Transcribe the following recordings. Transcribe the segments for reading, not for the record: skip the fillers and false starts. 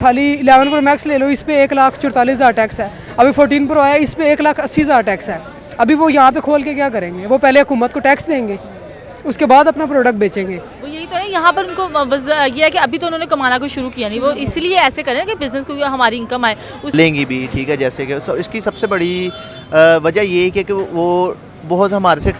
खाली 11 pro max ले लो, इस पे 1,44,000 टैक्स है। अभी 14 प्रो आया, इस पे 1,80,000 टैक्स है। अभी वो यहाँ पे खोल के क्या करेंगे? वो पहले हुकूमत को टैक्स देंगे, उसके बाद अपना प्रोडक्ट बेचेंगे। वो यही तो है, यहाँ पर उनको बस ये है कि अभी तो उन्होंने कमाना कुछ शुरू किया नहीं, वो इसलिए ऐसे करें कि बिजनेस को हमारी इनकम आए उस लेंगी भी, ठीक है। जैसे कि इसकी सबसे बड़ी वजह ये है कि वो बहुत हमारे से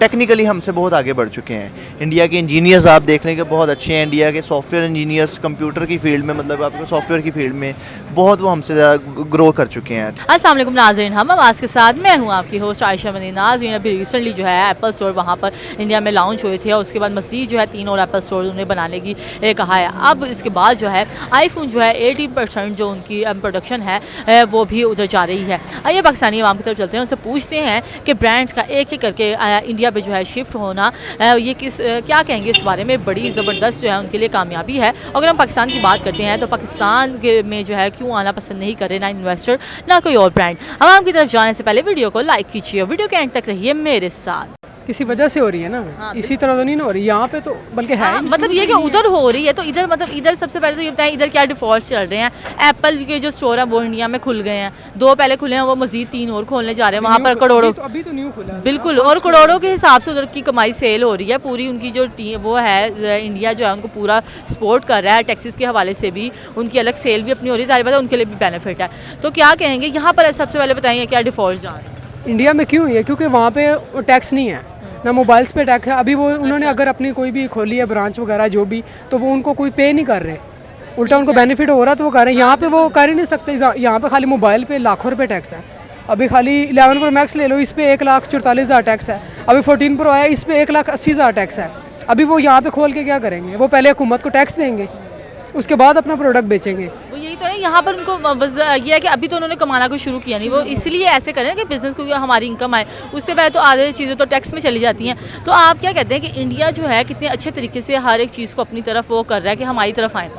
टेक्निकली हमसे बहुत आगे बढ़ चुके हैं। इंडिया के इंजीनियर्स आप देख लेंगे बहुत अच्छे हैं। इंडिया के सॉफ्टवेयर इंजीनियर्स कंप्यूटर की फील्ड में, मतलब आपको सॉफ्टवेयर की फील्ड में बहुत वो हमसे ज़्यादा ग्रो कर चुके हैं। अस्सलाम वालेकुम नाज़रीन, हम आवाज़ के साथ मैं हूँ आपकी होस्ट आयशा मदीना। नाज़रीन, अभी रिसेंटली जो है एप्पल स्टोर वहाँ पर इंडिया में लॉन्च हुए थे और उसके बाद मज़ीद जो है 3 और एप्पल स्टोर उन्हें बनाने की कहा है। अब इसके बाद जो है आईफोन जो है 80% जो उनकी प्रोडक्शन है वो भी उधर जा रही है। आइए पाकिस्तानी अवाम की तरफ चलते हैं, उनसे पूछते हैं कि ब्रांड्स का एक एक करके इंडिया पर जो है शिफ्ट होना ये क्या कहेंगे इस बारे में। बड़ी ज़बरदस्त जो है उनके लिए कामयाबी है। अगर हम पाकिस्तान की बात करते हैं तो पाकिस्तान में जो है क्यों आना पसंद नहीं करे ना इन्वेस्टर ना कोई और ब्रांड। हम आपकी तरफ जाने से पहले वीडियो को लाइक कीजिए, वीडियो के एंड तक रहिए मेरे साथ। किसी वजह से हो रही है ना, हाँ, इसी तरह तो नहीं ना हो रही यहाँ पे, तो बल्कि है ही मतलब ये कि उधर हो रही है, तो इधर मतलब इधर सबसे पहले तो ये बताएं इधर क्या डिफॉल्ट चल रहे हैं। एप्पल के जो स्टोर है वो इंडिया में खुल गए हैं, 2 पहले खुले हैं, वो मजीद 3 और खोलने जा रहे हैं। वहाँ पर करोड़ों अभी तो न्यू खुला है। बिल्कुल, और करोड़ों के हिसाब से उधर की कमाई सेल हो रही है पूरी। उनकी जो वो है इंडिया जो है उनको पूरा सपोर्ट कर रहा है, टैक्सेस के हवाले से भी उनकी अलग सेल भी अपनी हो रही है, सारी बात है, उनके लिए भी बेनिफिट है। तो क्या कहेंगे यहाँ पर सबसे पहले बताइए क्या डिफॉल्ट जा रहा है इंडिया में? क्यों है? क्योंकि वहाँ पे टैक्स नहीं है ना, मोबाइल्स पे टैक्स है। अभी वो उन्होंने अगर अपनी कोई भी खोली है ब्रांच वगैरह जो भी, तो वो उनको कोई पे नहीं कर रहे, उल्टा उनको बेनिफिट हो रहा तो वो कर रहे हैं। यहाँ पे वो कर ही नहीं सकते। यहाँ पे खाली मोबाइल पे लाखों रुपए टैक्स है। अभी खाली 11 प्रो मैक्स ले लो, इस पे 1,44,000 टैक्स है। अभी 14 प्रो आया, इस पे 1,80,000 टैक्स है। अभी वो यहाँ पे खोल के क्या करेंगे? वो पहले हुकूमत को टैक्स देंगे, उसके बाद अपना प्रोडक्ट बेचेंगे। वो यही तो है, यहाँ पर उनको बस ये है कि अभी तो उन्होंने कमाना कुछ शुरू किया नहीं, वो इसलिए ऐसे करें कि बिजनेस को हमारी इनकम आए। उससे पहले तो आधे चीज़ें तो टैक्स में चली जाती हैं। तो आप क्या कहते हैं कि इंडिया जो है कितने अच्छे तरीके से हर एक चीज़ को अपनी तरफ वो कर रहा है कि हमारी तरफ आए।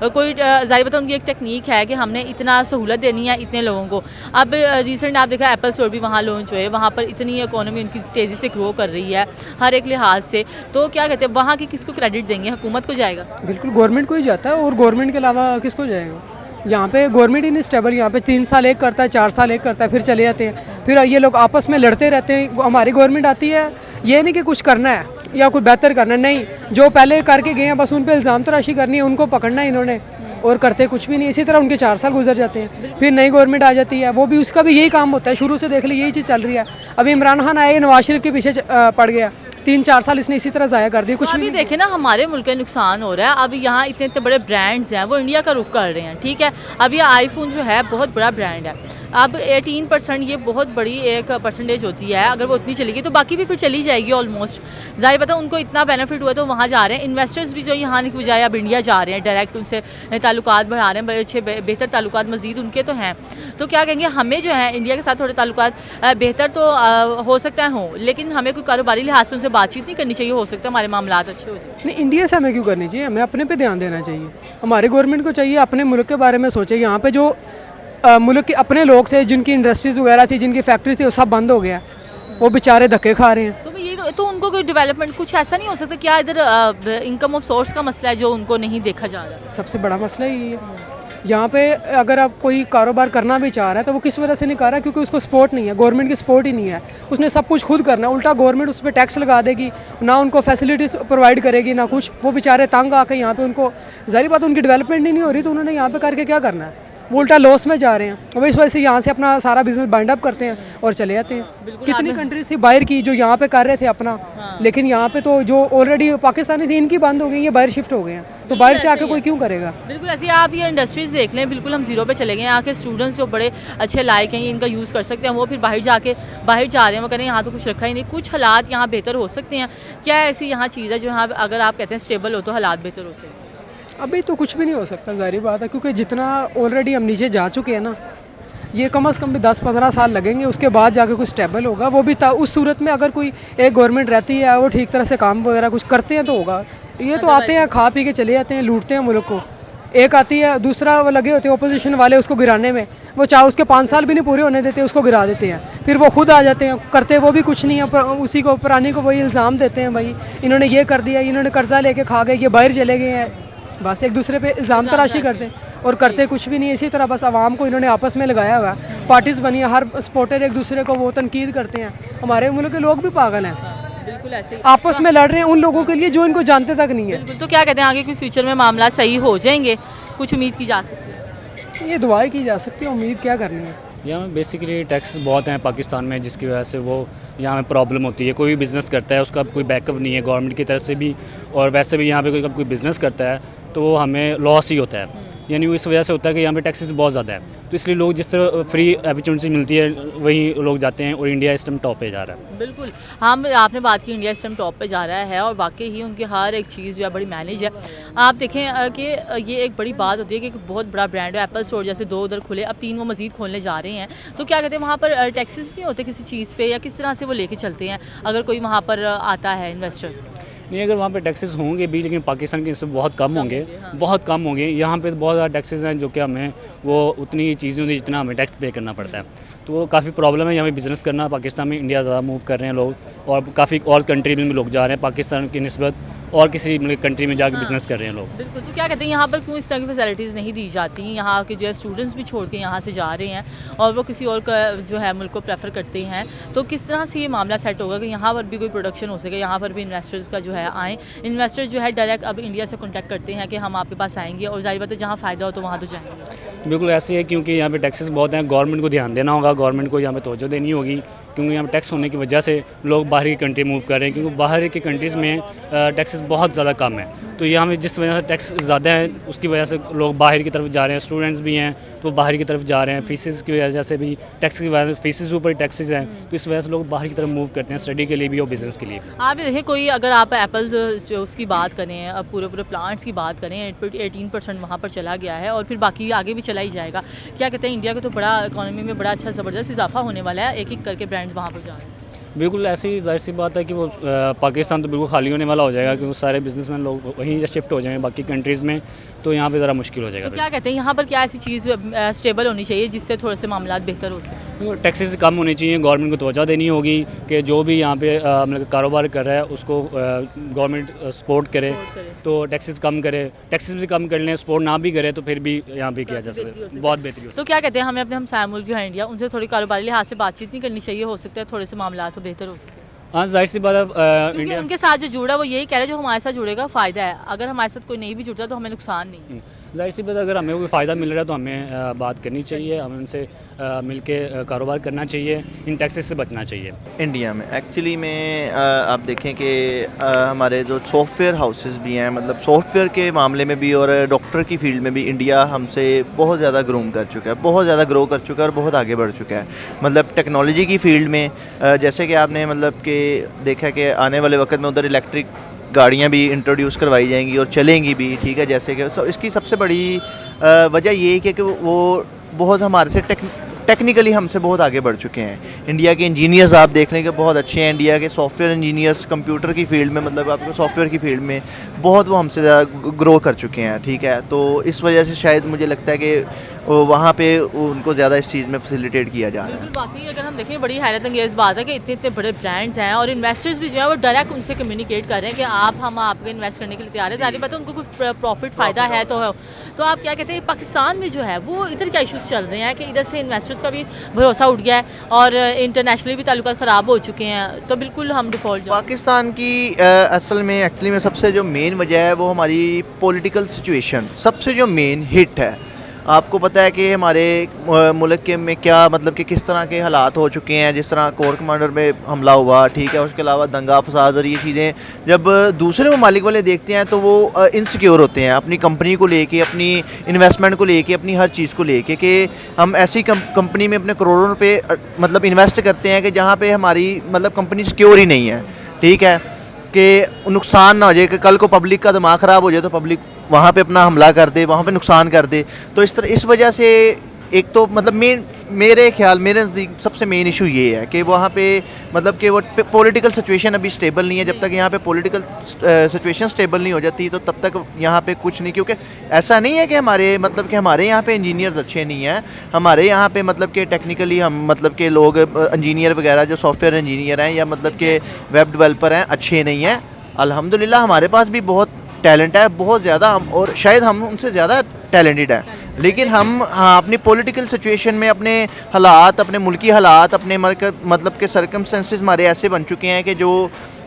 कोई ज़ाहिर बात है उनकी एक टेक्निक है कि हमने इतना सहूलत देनी है इतने लोगों को। अब रिसेंट आप देखा एप्पल स्टोर भी वहाँ लॉन्च हुए, वहाँ पर इतनी इकोनॉमी उनकी तेज़ी से ग्रो कर रही है हर एक लिहाज से। तो क्या कहते हैं वहाँ की किसको क्रेडिट देंगे? हुकूमत को जाएगा? बिल्कुल गवर्नमेंट को ही जाता है, और गवर्नमेंट के अलावा किसको जाएगा? यहाँ पे गवर्नमेंट ही नहीं स्टेबल। यहाँ पे 3 साल एक करता है, 4 साल एक करता है, फिर चले जाते हैं। फिर ये लोग आपस में लड़ते रहते हैं। हमारी गवर्नमेंट आती है, ये नहीं कि कुछ करना है या कुछ बेहतर करना है, नहीं, जो पहले करके गए हैं बस उन पे इल्ज़ाम तराशी करनी है, उनको पकड़ना है इन्होंने, और करते कुछ भी नहीं। इसी तरह उनके 4 साल गुजर जाते हैं, फिर नई गवर्नमेंट आ जाती है, वो भी उसका भी यही काम होता है। शुरू से देख ली यही चीज़ चल रही है। अभी इमरान खान आए, नवाज शरीफ के पीछे पड़ गया, 3-4 साल इसने इसी तरह ज़ाया कर दिया। कुछ अभी देखें ना हमारे मुल्क का नुकसान हो रहा है। अब यहाँ इतने इतने बड़े ब्रांड्स हैं वो इंडिया का रुख कर रहे हैं, ठीक है। अब ये आईफोन जो है बहुत बड़ा ब्रांड है। अब 18% ये बहुत बड़ी एक परसेंटेज होती है, अगर वो उतनी चलेगी तो बाकी भी फिर चली जाएगी ऑलमोस्ट। ज़ाहिर पता उनको इतना बेनिफिट हुआ तो वहाँ जा रहे हैं। इन्वेस्टर्स भी जो यहाँ की बजाय अब इंडिया जा रहे हैं, डायरेक्ट उनसे ताल्लुकात बढ़ा रहे हैं, बड़े अच्छे बेहतर ताल्लुकात मज़ीद उनके तो हैं। तो क्या कहेंगे हमें जो है इंडिया के साथ थोड़े ताल्लुकात बेहतर तो हो सकता है हों, लेकिन हमें कोई कारोबारी लिहाज से उनसे बातचीत नहीं करनी चाहिए। हो सकता है हमारे मामला अच्छे हो जाए। नहीं, इंडिया से हमें क्यों करनी चाहिए? हमें अपने पे ध्यान देना चाहिए। हमारी गवर्नमेंट को चाहिए अपने मुल्क के बारे में सोचे। यहाँ पे जो मुल्क के अपने लोग थे, जिनकी इंडस्ट्रीज़ वगैरह थी, जिनकी फैक्ट्री थी, वो सब बंद हो गया। वो बेचारे धक्के खा रहे हैं। तो ये तो उनको कोई डेवलपमेंट कुछ ऐसा नहीं हो सकता क्या? इधर इनकम ऑफ सोर्स का मसला है जो उनको नहीं देखा जा रहा। सबसे बड़ा मसला यही है। यहाँ पे अगर आप कोई कारोबार करना भी चाह रहा है तो वो किस वजह से नहीं कर रहा? क्योंकि उसको सपोर्ट नहीं है, गवर्नमेंट की सपोर्ट ही नहीं है। उसने सब कुछ खुद करना है, उल्टा गवर्नमेंट उस पर टैक्स लगा देगी, ना उनको फैसिलिटीज़ प्रोवाइड करेगी ना कुछ। वो बेचारे तंग आके यहाँ पे, उनको ज़ाहिर बात उनकी डेवलपमेंट ही नहीं हो रही, तो उन्होंने यहाँ पे करके क्या करना है? वो उल्टा लॉस में जा रहे हैं। वो इस वजह से यहाँ से अपना सारा बिजनेस बाइंड अप करते हैं और चले जाते हैं। कितनी कंट्रीज थी बाहर की जो यहाँ पे कर रहे थे अपना, लेकिन यहाँ पे तो जो ऑलरेडी पाकिस्तानी थी इनकी बंद हो गई, ये बाहर शिफ्ट हो गए हैं। तो बाहर से आके कोई क्यों करेगा? बिल्कुल ऐसे आप ये इंडस्ट्रीज देख लें, बिल्कुल हम जीरो पे चले गए। यहाँ के स्टूडेंट्स जो बड़े अच्छे लायक हैं, ये इनका यूज़ कर सकते हैं, वो फिर बाहर जा रहे हैं, वो करें यहाँ तो कुछ रखा ही नहीं। कुछ हालात यहाँ बेहतर हो सकते हैं। क्या ऐसी यहाँ चीज़ है जो यहाँ अगर आप कहते हैं स्टेबल हो तो हालात बेहतर हो सकते हैं? अभी तो कुछ भी नहीं हो सकता, ज़ाहिर बात है, क्योंकि जितना ऑलरेडी हम नीचे जा चुके हैं ना, ये कम से कम भी 10-15 साल लगेंगे, उसके बाद जाके कुछ स्टेबल होगा। वो भी उस सूरत में अगर कोई एक गवर्नमेंट रहती है, वो ठीक तरह से काम वगैरह कुछ करते हैं तो होगा। ये तो आते हैं, खा पी के चले जाते हैं, लूटते हैं मुल्क को। एक आती है, दूसरा वो लगे होते हैं अपोजिशन वाले उसको गिराने में। वो चाहे उसके 5 साल भी नहीं पूरे होने देते, उसको गिरा देते हैं। फिर वो खुद आ जाते हैं, करते वो भी कुछ नहीं है, उसी को पुरानी को वही इल्ज़ाम देते हैं, भाई इन्होंने ये कर दिया, इन्होंने कर्जा लेके खा गए, ये बाहर चले गए हैं, बस एक दूसरे पे इल्ज़ाम तराशी करते हैं। और करते कुछ भी नहीं है। इसी तरह बस आवाम को इन्होंने आपस में लगाया हुआ है, पार्टीज़ बनी है, हर सपोर्टर एक दूसरे को वो तनकीद करते हैं। हमारे मुल्क के लोग भी पागल हैं, बिल्कुल ऐसे ही। आपस में लड़ रहे हैं उन लोगों के लिए जो इनको जानते तक नहीं है। बिल्कुल, तो क्या कहते हैं आगे कोई फ्यूचर में मामला सही हो जाएंगे, कुछ उम्मीद की जा सकती है? ये दुआएं की जा सकती है, उम्मीद क्या करनी है। यहाँ में बेसिकली टैक्स बहुत हैं पाकिस्तान में, जिसकी वजह से वो यहाँ में प्रॉब्लम होती है। कोई भी बिज़नेस करता है उसका कोई बैकअप नहीं है गवर्नमेंट की तरफ से भी, और वैसे भी यहाँ पे कोई बिज़नेस करता है तो वो हमें लॉस ही होता है। यानी वो इस वजह से होता है कि यहाँ पे टैक्सेस बहुत ज़्यादा है, तो इसलिए लोग जिस तरह फ्री अपॉर्चुनिटी मिलती है वही लोग जाते हैं, और इंडिया इस टाइम टॉप पे जा रहा है। बिल्कुल, हम आपने बात की इंडिया इस टाइम टॉप पे जा रहा है और वाकई ही उनकी हर एक चीज़ जो है बड़ी मैनेज है। आप देखें कि ये एक बड़ी बात होती है कि एक बहुत बड़ा ब्रांड है, एप्पल स्टोर जैसे 2 उधर खुले, अब 3 वो मज़ीद खोलने जा रहे हैं। तो क्या कहते हैं वहाँ पर टैक्सेस नहीं होते किसी चीज़ पे, या किस तरह से वो लेके चलते हैं अगर कोई वहाँ पर आता है इन्वेस्टर? नहीं, अगर वहाँ पे टैक्सेस होंगे भी, लेकिन पाकिस्तान के इससे बहुत कम होंगे, बहुत कम होंगे। यहाँ पे बहुत ज़्यादा टैक्सेस हैं जो कि हमें वो उतनी चीज़ें होती जितना हमें टैक्स पे करना पड़ता है, तो वो काफ़ी प्रॉब्लम है यहाँ पे बिज़नेस करना। पाकिस्तान में इंडिया ज़्यादा मूव कर रहे हैं लोग, और काफ़ी और कंट्री में भी लोग जा रहे हैं पाकिस्तान की निस्बत, और किसी मतलब कंट्री में जाकर बिज़नेस कर रहे हैं लोग। बिल्कुल, तो क्या कहते हैं यहाँ पर क्यों इस तरह की फैसिलिटीज़ नहीं दी जाती? यहाँ के जो है स्टूडेंट्स भी छोड़ के यहाँ से जा रहे हैं और वो किसी और का जो है मुल्क को प्रेफर करते हैं, तो किस तरह से ये मामला सेट होगा कि यहाँ पर भी कोई प्रोडक्शन हो सके, यहाँ पर भी इन्वेस्टर्स का जो है आएँ। इन्वेस्टर जो है डायरेक्ट अब इंडिया से कॉन्टैक्ट करते हैं कि हम आपके पास आएंगे, और जाहिर बात है जहाँ फ़ायदा हो तो वहाँ तो जाएंगे। बिल्कुल ऐसे है, क्योंकि यहाँ पे टैक्सेस बहुत हैं, गवर्नमेंट को ध्यान देना होगा, गवर्नमेंट को यहाँ पे तवज्जो देनी होगी, क्योंकि यहाँ पे टैक्स होने की वजह से लोग बाहर की कंट्री मूव कर रहे हैं, क्योंकि बाहर की कंट्रीज़ में टैक्सेस बहुत ज़्यादा कम है। तो यहाँ में जिस वजह से टैक्स ज़्यादा है उसकी वजह से लोग बाहर की तरफ जा रहे हैं, स्टूडेंट्स भी हैं तो बाहर की तरफ जा रहे हैं, फीसेस की वजह से भी, टैक्स की वजह से फीसेस ऊपर टैक्सेस हैं, तो इस वजह से लोग बाहर की तरफ मूव करते हैं, स्टडी के लिए भी और बिज़नेस के लिए भी। आप ये देखिए, कोई अगर आप एप्पल जो उसकी बात करें, अब पूरे प्लांट्स की बात करें, 18% वहाँ पर चला गया है और फिर बाकी आगे भी चला ही जाएगा। क्या कहते हैं इंडिया का तो बड़ा इकॉनमी में बड़ा अच्छा ज़बरदस्त इजाफा होने वाला है, एक एक करके ब्रांड्स वहाँ पर जा रहे हैं। बिल्कुल ऐसी जाहिर सी बात है कि वो पाकिस्तान तो बिल्कुल खाली होने वाला हो जाएगा, क्योंकि सारे बिजनेसमैन लोग वहीं शिफ्ट हो जाएंगे बाकी कंट्रीज़ में, तो यहाँ पे ज़रा मुश्किल हो जाएगा। तो क्या कहते हैं यहाँ पर क्या ऐसी चीज़ स्टेबल होनी चाहिए जिससे थोड़े से मामला बेहतर हो सके? टैक्सेस कम होनी चाहिए, गवर्नमेंट को तवज्जो देनी होगी कि जो भी यहाँ पे मतलब कारोबार कर रहा है उसको गवर्नमेंट सपोर्ट करे, तो टैक्सेस कम करे, टैक्सेस भी कम कर लें, सपोर्ट ना भी करे तो फिर भी यहाँ पे किया जा सकता है, बहुत बेहतरी हो। तो क्या कहते हैं हमें अपने हमसाया मुल्क जो है इंडिया, उनसे थोड़ी कारोबारी लिहाज से बातचीत नहीं करनी चाहिए? हो सकता है थोड़े से मामला तो बेहतर हो सके। हाँ जाहिर सी बात है, क्योंकि उनके साथ जो जुड़ा वो यही कह रहे हैं जो हमारे साथ जुड़ेगा फ़ायदा है, अगर हमारे साथ कोई नहीं भी जुड़ता तो हमें नुकसान नहीं है। जाहिर सी बात, अगर हमें कोई फ़ायदा मिल रहा है तो हमें बात करनी चाहिए, हमें उनसे मिल के कारोबार करना चाहिए, इन टैक्सेस से बचना चाहिए। इंडिया में एक्चुअली में आप देखें कि हमारे जो सॉफ्टवेयर हाउसेस भी हैं, मतलब सॉफ्टवेयर के मामले में भी और डॉक्टर की फील्ड में भी इंडिया हमसे बहुत ज़्यादा ग्रूम कर चुका है, बहुत ज़्यादा ग्रो कर चुका है और बहुत आगे बढ़ चुका है। मतलब टेक्नोलॉजी की फील्ड में जैसे कि आपने मतलब कि देखा कि आने वाले वक्त में उधर इलेक्ट्रिक गाड़ियाँ भी इंट्रोड्यूस करवाई जाएंगी और चलेंगी भी, ठीक है। जैसे कि इसकी सबसे बड़ी वजह ये है कि वो बहुत हमारे से टेक्निकली हमसे बहुत आगे बढ़ चुके हैं। इंडिया के इंजीनियर्स आप देख लें कि बहुत अच्छे हैं, इंडिया के सॉफ्टवेयर इंजीनियर्स कंप्यूटर की फील्ड में, मतलब आपको सॉफ्टवेयर की फील्ड में बहुत वो हमसे ज़्यादा ग्रो कर चुके हैं, ठीक है। तो इस वजह से शायद मुझे लगता है कि वहाँ पे उनको ज़्यादा इस चीज़ में फैसिलिटेट किया जा रहा है। बाकी अगर हम देखें बड़ी हैरत अंगेज़ बात है कि इतने इतने बड़े ब्रांड्स हैं और इन्वेस्टर्स भी जो है वो डायरेक्ट उनसे कम्युनिकेट कर रहे हैं कि हम आपके इन्वेस्ट करने के लिए तैयार है। जाहिर बात है उनको कुछ प्रॉफिट फ़ायदा है तो आप क्या कहते हैं पाकिस्तान में जो है वो इधर क्या इशूज़ चल रहे हैं कि इधर से इन्वेस्टर्स का भी भरोसा उठ गया है और इंटरनेशनली भी ताल्लुकात ख़राब हो चुके हैं, तो बिल्कुल हम डिफ़ॉल्ट पाकिस्तान की एक्चुअली में सबसे जो मेन वजह है वो हमारी पॉलिटिकल सिचुएशन सबसे जो मेन हिट है। आपको पता है कि हमारे मुल्क के में क्या मतलब कि किस तरह के हालात हो चुके हैं, जिस तरह कोर कमांडर में हमला हुआ, ठीक है। उसके अलावा दंगा फसाद और ये चीज़ें जब दूसरे ममालिक वाले देखते हैं तो वो इनसिक्योर होते हैं अपनी कंपनी को लेके, अपनी इन्वेस्टमेंट को लेके, अपनी हर चीज़ को लेके कि हम ऐसी कंपनी में अपने करोड़ों रुपए मतलब इन्वेस्ट करते हैं कि जहाँ पे हमारी मतलब कंपनी सिक्योर ही नहीं है, ठीक है, कि नुकसान ना हो जाए, कि कल को पब्लिक का दिमाग ख़राब हो जाए तो पब्लिक वहाँ पे अपना हमला कर दे, वहाँ पे नुकसान कर दे। तो इस वजह से एक तो मतलब मेरे नज़दीक सबसे मेन इशू ये है कि वहाँ पे मतलब कि वो पॉलिटिकल सिचुएशन अभी स्टेबल नहीं है। जब तक यहाँ पे पॉलिटिकल सिचुएशन स्टेबल नहीं हो जाती तो तब तक यहाँ पे कुछ नहीं, क्योंकि ऐसा नहीं है कि हमारे यहाँ पे इंजीनियर्स अच्छे नहीं हैं। हमारे यहाँ पे मतलब कि टेक्निकली हम मतलब के लोग इंजीनियर वगैरह जो सॉफ्टवेयर इंजीनियर हैं या मतलब के वेब डेवलपर हैं अच्छे नहीं हैं। अल्हम्दुलिल्लाह हमारे पास भी बहुत टैलेंट है, बहुत ज़्यादा, और शायद हम उनसे ज़्यादा टैलेंटेड हैं, लेकिन हम हाँ अपनी पॉलिटिकल सिचुएशन में अपने हालात, अपने मुल्की हालात, अपने मतलब के सर्कमस्टेंसेस हमारे ऐसे बन चुके हैं कि जो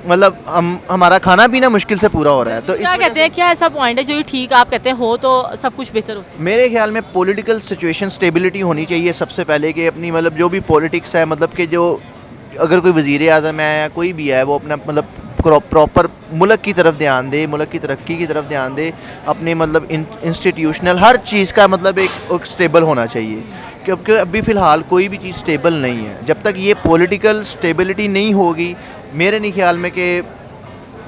मतलब हमारा खाना पीना मुश्किल से पूरा हो रहा है। तो क्या कहते हैं, क्या ऐसा पॉइंट है जो ये ठीक आप कहते हैं हो तो सब कुछ बेहतर हो सकता मेरे ख्याल में पॉलिटिकल सिचुएशन स्टेबिलिटी होनी चाहिए सबसे पहले, कि अपनी मतलब जो भी पॉलिटिक्स है, मतलब कि जो अगर कोई वज़ीर आज़म है या कोई भी है वो अपना मतलब प्रॉपर मुल्क की तरफ ध्यान दे, मुल्क की तरक्की की तरफ ध्यान दे, अपने मतलब इंस्टीट्यूशनल हर चीज़ का मतलब एक स्टेबल होना चाहिए, क्योंकि अभी फ़िलहाल कोई भी चीज़ स्टेबल नहीं है। जब तक ये पॉलिटिकल स्टेबिलिटी नहीं होगी, मेरे नहीं ख्याल में कि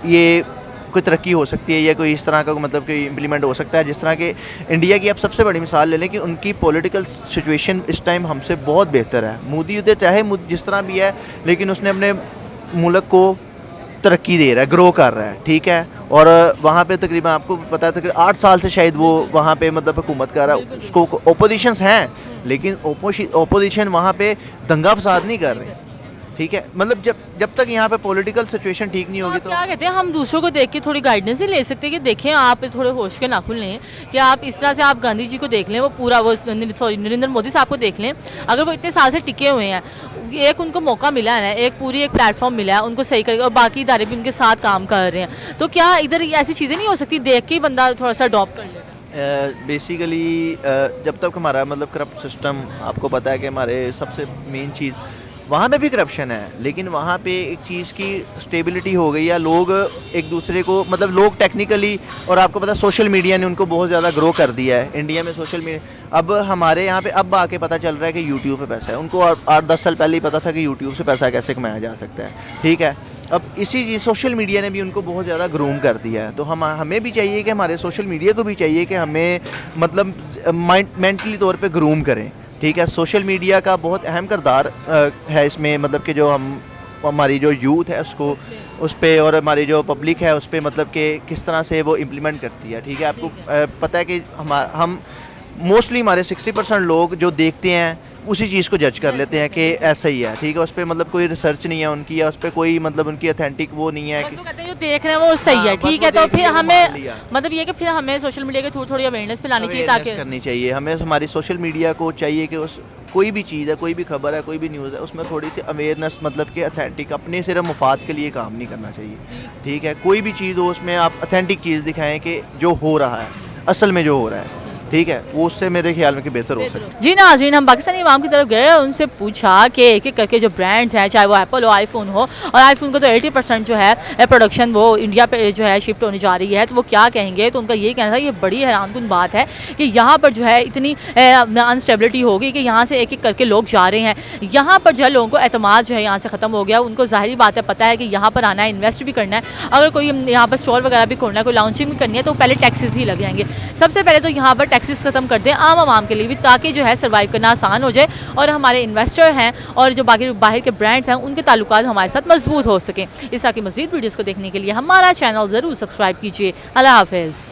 ये कोई तरक्की हो सकती है या कोई इस तरह का मतलब कोई इम्प्लीमेंट हो सकता है। जिस तरह के इंडिया की आप सबसे बड़ी मिसाल ले लें कि उनकी पॉलिटिकल सिचुएशन इस टाइम हमसे बहुत बेहतर है। मोदी उधर चाहे जिस तरह भी है, लेकिन उसने अपने मुल्क को तरक्की दे रहा है, ग्रो कर रहा है, ठीक है। और वहाँ पे तकरीबन आपको पता है तकरीबन 8 साल से शायद वो वहाँ पे मतलब हुकूमत कर रहा है। उसको ओपोजिशंस हैं, लेकिन ओपोजिशन वहाँ पे दंगा फसाद नहीं कर रहे, ठीक है। मतलब जब तक यहाँ पे पॉलिटिकल सिचुएशन ठीक नहीं होगी तो क्या कहते हैं, हम दूसरों को देख के थोड़ी गाइडेंस ही ले सकते हैं कि देखें आप थोड़े होश के नाखुन लें कि आप इस तरह से आप गांधी जी को देख लें, वो पूरा वो सॉरी नरेंद्र मोदी साहब को देख लें, अगर वो इतने साल से टिके हुए हैं, एक उनको मौका मिला है ना, एक पूरी एक प्लेटफॉर्म मिला है उनको सही करके, और बाकी इदारे भी उनके साथ काम कर रहे हैं, तो क्या इधर ऐसी चीज़ें नहीं हो सकती, देख के ही बंदा थोड़ा सा अडॉप्ट कर लेता? बेसिकली जब तक हमारा मतलब करप्ट सिस्टम, आपको पता है कि हमारे सबसे मेन चीज़ वहाँ पे भी करप्शन है, लेकिन वहाँ पे एक चीज़ की स्टेबिलिटी हो गई है। लोग एक दूसरे को मतलब लोग टेक्निकली, और आपको पता है सोशल मीडिया ने उनको बहुत ज़्यादा ग्रो कर दिया है। इंडिया में सोशल मीडिया अब हमारे यहाँ पे अब आके पता चल रहा है कि यूट्यूब पे पैसा है। उनको 8-10 साल पहले ही पता था कि यूट्यूब से पैसा कैसे कमाया जा सकता है, ठीक है। अब इसी चीज़ सोशल मीडिया ने भी उनको बहुत ज़्यादा ग्रूम कर दिया है। तो हमें भी चाहिए कि हमारे सोशल मीडिया को भी चाहिए कि हमें मतलब मेंटली तौर पे ग्रूम करें, ठीक है। सोशल मीडिया का बहुत अहम किरदार है इसमें, मतलब कि जो हमारी जो यूथ है उसको उस पर, और हमारी जो पब्लिक है उस पर मतलब कि किस तरह से वो इम्प्लीमेंट करती है, ठीक है। आपको पता है कि हम मोस्टली हमारे 60% लोग जो देखते हैं उसी चीज़ को जज कर लेते हैं कि ऐसा ही है, ठीक है। उस पर मतलब कोई रिसर्च नहीं है उनकी, या उस पर कोई मतलब उनकी अथेंटिक वो नहीं है बस वो कहते हैं जो देख रहे हैं वो सही है, ठीक है। तो फिर हमें मतलब ये कि फिर हमें सोशल मीडिया के थ्रू थोड़ी अवेयरनेस फैलानी चाहिए, ताकि करनी चाहिए। हमें हमारी सोशल मीडिया को चाहिए कि उस कोई भी चीज़ है, कोई भी खबर है, कोई भी न्यूज़ है, उसमें थोड़ी सी अवेयरनेस मतलब कि अथेंटिक, अपने सिर्फ मुफाद के लिए काम नहीं करना चाहिए, ठीक है। कोई भी चीज़ हो उसमें आप अथेंटिक चीज़ दिखाएं कि जो हो रहा है असल में जो हो रहा है, ठीक है, वो उससे मेरे ख्याल में कि बेहतर हो सकता है। जी नाज़रीन, हम पाकिस्तानी इमाम की तरफ गए और उनसे पूछा कि एक एक करके जो ब्रांड्स हैं, चाहे वो एप्पल हो, आईफोन हो, और आईफोन का तो 80% जो है प्रोडक्शन वो इंडिया पे जो है शिफ्ट होने जा रही है, तो वो क्या कहेंगे। तो उनका ये कहना था, ये बड़ी हैरानकुन बात है कि यहाँ पर जो है इतनी अनस्टेबिलिटी हो गई कि यहाँ से एक एक करके लोग जा रहे हैं, यहाँ पर जो है लोगों को एतमाद जो है यहाँ से ख़त्म हो गया। उनको ज़ाहिरी बात है, पता है कि यहाँ पर आना है, इन्वेस्ट भी करना है, अगर कोई यहाँ पर स्टोर वगैरह भी खोलना है, कोई लॉन्चिंग भी करनी है, तो पहले टैक्सेस ही लग जाएंगे। सबसे पहले तो यहाँ पर टैक्सेस ख़त्म कर दें आम के लिए भी, ताकि जो है सर्वाइव करना आसान हो जाए, और हमारे इन्वेस्टर हैं और जो बाकी बाहर के ब्रांड्स हैं उनके ताल्लुकात हमारे साथ मजबूत हो सकें। इस तरह की मज़ीद वीडियोज़ को देखने के लिए हमारा चैनल ज़रूर सब्सक्राइब कीजिए। अल्लाह हाफ़िज़।